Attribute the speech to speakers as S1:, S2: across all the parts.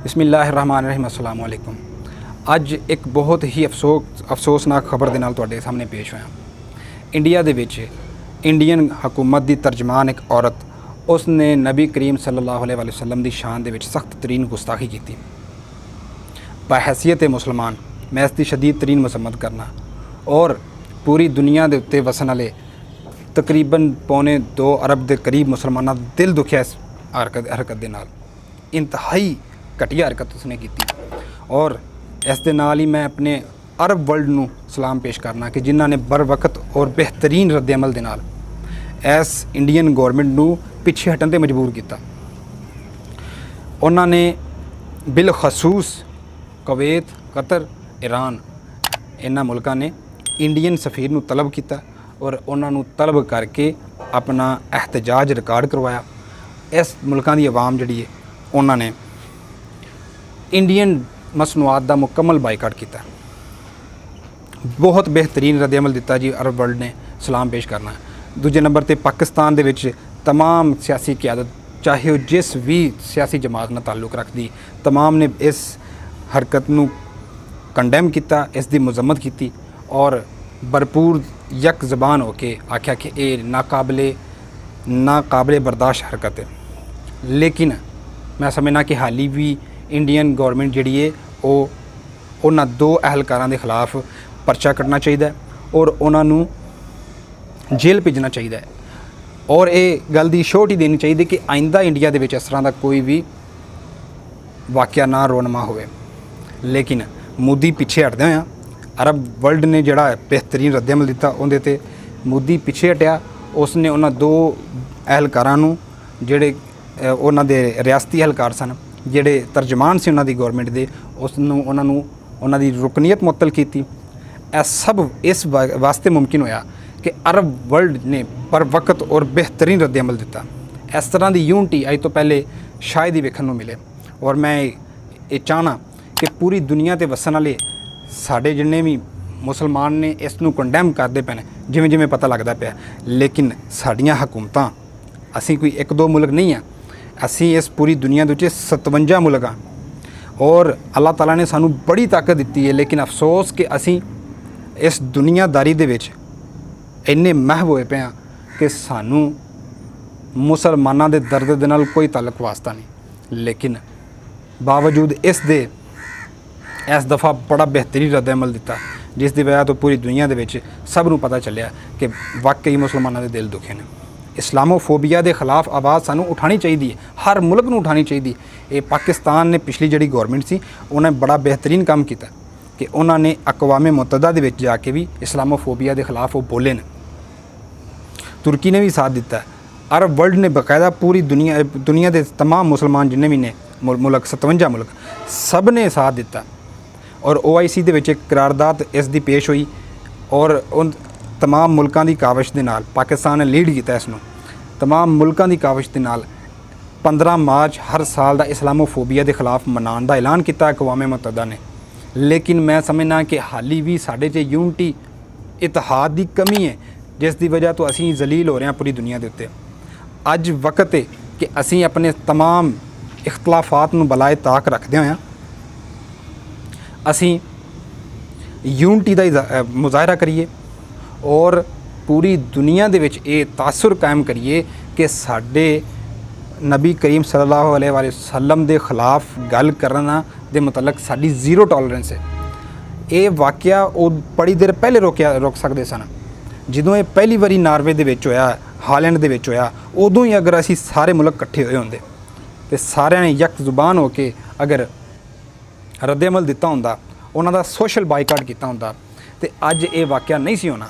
S1: बिस्मिल्लाहिर्रहमानिर्रहीम अस्सलाम वालेकुम। अज एक बहुत ही अफसोसनाक खबर के नाल तुहाडे सामने पेश होया। इंडिया दे विच इंडियन हुकूमत की तर्जमान एक औरत उसने नबी करीम सल्लल्लाहु अलैहि वसल्लम की शान दे विच सख्त तरीन गुस्ताखी की। बहैसियत मुसलमान मैं इसकी शदीद तरीन मसम्मत करना और पूरी दुनिया के उत्ते वसन वाले तकरीबन 2.25 अरब के करीब मुसलमानों का दिल दुखिया इस हरकत के नाल। इंतहाई घटिया हरकत उसने की और इस दे नाल ही मैं अपने अरब वर्ल्ड नूं सलाम पेश करना कि जिन्हों ने बर वक्त और बेहतरीन रद्द अमल के नाल इस इंडियन गौरमेंट नूं पिछे हटन ते मजबूर किया। उन्होंने बिलखसूस कुवैत, कतर, ईरान इन्हां मुल्कां ने इंडियन सफ़ीर नूं तलब किया और उन्होंने तलब करके अपना एहतजाज रिकॉर्ड करवाया। इस मुल्कां दी आवाम जिहड़ी है उन्होंने इंडियन मसनूआत का मुकम्मल बाइकाट किया। बहुत बेहतरीन रद्द अमल दिता जी। अरब वर्ल्ड ने सलाम पेश करना। दूजे नंबर पर पाकिस्तान दे विच तमाम सियासी क्यादत चाहे वह जिस भी सियासी जमात नाल ताल्लुक रखती तमाम ने इस हरकत नूं कंडेम किया, इसकी मजम्मत की और भरपूर यक ज़बान होके आख्या कि ये नाकाबिले बर्दाश्त हरकत है। लेकिन मैं समझना कि हाली भी इंडियन गौरमेंट जिहड़ी है उन्हां 2 अहलकारां दे खिलाफ परचा कटना चाहिए और उन्होंने जेल भेजना चाहिए और ये गल की श्योरिटी देनी चाहिए कि आइंदा इंडिया दे विच इस तरह का कोई भी वाक़या ना रोनमा होवे। लेकिन मोदी पिछे हटदे होया अरब वर्ल्ड ने जिहड़ा बेहतरीन रद्द अमल दिता उहदे ते मोदी पिछे हटिया। उसने उन्हां 2 अहलकारां नूं जिहड़े उन्हां दे रियासती अहलकार सन जिहड़े तर्जमान से उन्हां दी गौरमेंट दे उन्हां दी रुकनीयत मुअत्तल की। सब इस वास्ते मुमकिन होया कि अरब वर्ल्ड ने पर वक्त और बेहतरीन रद्द अमल दिता। इस तरह की यूनिटी अज तो पहले शायद ही वेखण नूं मिले और मैं ये चाहना कि पूरी दुनिया ते वसन वाले साडे जिन्ने भी मुसलमान ने इस नूं कंडेम करते पे जिमें जिमें पता लगता पाया। लेकिन साडियां हुकूमतां असी कोई 1-2 मुल्क नहीं हैं, असी इस पूरी दुनिया दे विच 57 मुल्क हाँ और अल्लाह ताला ने सानू बड़ी ताकत दी है। लेकिन अफसोस कि असी इस दुनियादारी दे विच इन्ने महव होए पे कि सानू मुसलमानां दे दर्द दे नाल कोई ताल्लुक वास्ता नहीं। लेकिन बावजूद इस दफ़ा बड़ा बेहतरीन रद्द अमल दिता जिस दी वजह तो पूरी दुनिया दे विच सब नूं पता चलिया कि वाकई मुसलमानां दे दिल दुखे ने। इस्लामोफोबिया के खिलाफ आवाज़ सानू उठानी चाहिए, हर मुल्क नूं उठानी चाहिए। ये पाकिस्तान ने पिछली जिहड़ी गौरमेंट सी उन्हें बड़ा बेहतरीन काम किया कि उन्होंने अकवामे मुत्तहदा दे विच जाके भी इस्लामोफोबिया के खिलाफ वो बोले ने। तुर्की ने भी साथ दिता। अरब वर्ल्ड ने बाकायदा पूरी दुनिया के तमाम मुसलमान जिन्ने भी ने मुल्क 57 मुल्क सब ने साथ दिता और OIC दे विच एक करारदाद इसकी पेश हुई और उन तमाम मुल्कां दी काविश दे नाल पाकिस्तान ने लीड किया इसनूं। तमाम मुल्कां दी काविश दे नाल 15 मार्च हर साल का इस्लामोफोबिया के खिलाफ मनाने का ऐलान किया अकवामे मुत्तहदा ने। लेकिन मैं समझना कि हाली भी साढ़े च यूनिटी इतिहाद की कमी है जिस की वजह तो असी जलील हो रहे हैं पूरी दुनिया के उत्ते। अज वक्त है कि असी अपने तमाम इख्तलाफात नूं बलाए ताक रखदे होया असी यूनिटी का मुजाहरा करिए और पूरी दुनिया दे विच ये तासुर कायम करिए कि साडे नबी करीम सल्लल्लाहु अलैहि वसल्लम के खिलाफ गल करना दे मुतलक साडी 0 टॉलरेंस है। ये वाक़या वो बड़ी देर पहले रोक सकते सन जदों ये पहली बारी नार्वे दे विच होया, हालैंड दे विच होया। उदों ही अगर असी सारे मुल्क इकट्ठे होए होंदे ते सारिਆਂ ने यक जुबान होके अगर रद्द अमल दिता हुंदा उन्हां दा सोशल बाइकाट किया हुंदा ते अज ये वाक़या नहीं सी होना।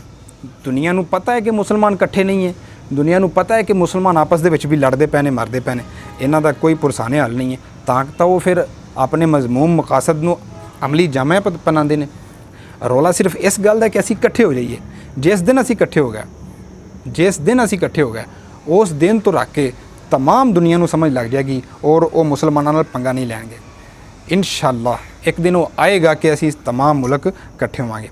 S1: दुनिया नूं पता है कि मुसलमान इकट्ठे नहीं है, दुनिया नूं पता है कि मुसलमान आपस दे विच भी लड़ते पे ने मरते पे ने, इन्हां दा कोई पुरसाने हल नहीं है। तां वो फिर अपने मजमूम मकासद नूं अमली जामे पनांदे ने। रौला सिर्फ इस गल दा कि असीं इकट्ठे हो जाइए। जिस दिन असीं इकट्ठे हो गए उस दिन तो रख के तमाम दुनिया नूं समझ लग जाएगी और वो मुसलमानों नाल पंगा नहीं लैणगे। इंशाअल्लाह एक दिन वो आएगा कि असीं तमाम मुल्क इकट्ठे होवांगे।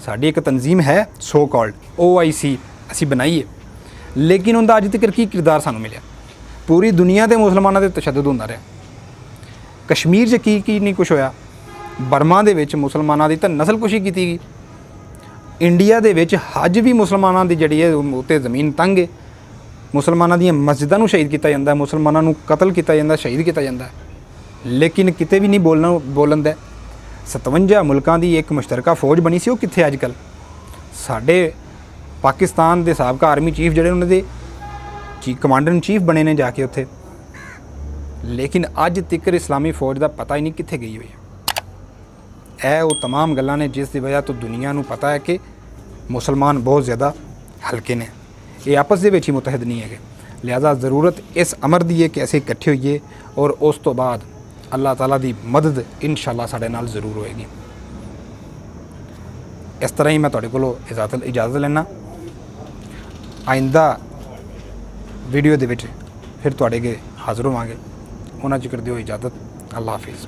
S1: साडी एक तंजीम है सो कॉल्ड OIC असीं बनाई है, लेकिन उनका अज तक की किरदार सानू मिले। पूरी दुनिया के मुसलमानों से तशद्दुद होंदा रहा। ਕਸ਼ਮੀਰ 'ਚ ਕੀ ਨਹੀਂ ਕੁਛ ਹੋਇਆ। ਬਰਮਾ ਦੇ ਵਿੱਚ ਮੁਸਲਮਾਨਾਂ ਦੀ ਤਾਂ ਨਸਲਕੁਸ਼ੀ ਕੀਤੀ ਗਈ। ਇੰਡੀਆ ਦੇ ਵਿੱਚ ਅੱਜ ਵੀ ਮੁਸਲਮਾਨਾਂ ਦੀ ਜਿਹੜੀ ਹੈ ਉੱਤੇ ਜ਼ਮੀਨ ਤੰਗ ਹੈ। ਮੁਸਲਮਾਨਾਂ ਦੀਆਂ ਮਸਜਿਦਾਂ ਨੂੰ ਸ਼ਹੀਦ ਕੀਤਾ ਜਾਂਦਾ, ਮੁਸਲਮਾਨਾਂ ਨੂੰ ਕਤਲ ਕੀਤਾ ਜਾਂਦਾ, ਸ਼ਹੀਦ ਕੀਤਾ ਜਾਂਦਾ, ਲੇਕਿਨ ਕਿਤੇ ਵੀ ਨਹੀਂ ਬੋਲਣ ਦਾ। 57 ਮੁਲਕਾਂ ਦੀ ਇੱਕ ਮੁਸ਼ਤਰਕਾ ਫੌਜ ਬਣੀ ਸੀ, ਉਹ ਕਿੱਥੇ ਅੱਜ ਕੱਲ੍ਹ? ਸਾਡੇ ਪਾਕਿਸਤਾਨ ਦੇ ਸਾਬਕਾ ਆਰਮੀ ਚੀਫ ਜਿਹੜੇ ਉਹਨਾਂ ਦੇ ਕਮਾਂਡਰ ਇਨ ਚੀਫ ਬਣੇ ਨੇ ਜਾ ਕੇ ਉੱਥੇ, ਲੇਕਿਨ ਅੱਜ ਤੱਕ ਇਸਲਾਮੀ ਫੌਜ ਦਾ ਪਤਾ ਹੀ ਨਹੀਂ ਕਿੱਥੇ ਗਈ ਹੋਈ ਹੈ। ਇਹ ਉਹ तमाम ਗੱਲਾਂ ਨੇ ਜਿਸ ਦੀ ਵਜ੍ਹਾ ਤੋਂ ਦੁਨੀਆ ਨੂੰ ਪਤਾ ਹੈ ਕਿ ਮੁਸਲਮਾਨ ਬਹੁਤ ਜ਼ਿਆਦਾ ਹਲਕੇ ਨੇ, ਇਹ ਆਪਸ ਦੇ ਵਿੱਚ ਹੀ ਮੁਤਹਿਦ ਨਹੀਂ ਹੈਗੇ। ਲਿਹਾਜ਼ਾ ਜ਼ਰੂਰਤ ਇਸ ਅਮਰ ਦੀ ਹੈ ਕਿ ਅਸੀਂ ਇਕੱਠੇ ਹੋਈਏ ਔਰ ਉਸ ਤੋਂ ਬਾਅਦ ਅੱਲਾਹ ਤਾਲਾ ਦੀ ਮਦਦ ਇਨਸ਼ਾਅੱਲਾ ਸਾਡੇ ਨਾਲ ਜ਼ਰੂਰ ਹੋਏਗੀ। ਇਸ ਤਰ੍ਹਾਂ ਹੀ ਮੈਂ ਤੁਹਾਡੇ ਕੋਲੋਂ ਇਜਾਜ਼ਤ ਲੈਣਾ। ਆਇੰਦਾ ਵੀਡੀਓ ਦੇ ਵਿੱਚ ਫਿਰ ਤੁਹਾਡੇ ਅੱਗੇ ਹਾਜ਼ਰ ਹੋਵਾਂਗੇ। ਉਹਨਾਂ 'ਚ ਕਰਦੇ ਹੋ ਇਜਾਜ਼ਤ। ਅੱਲਾਹ ਹਾਫਿਜ਼।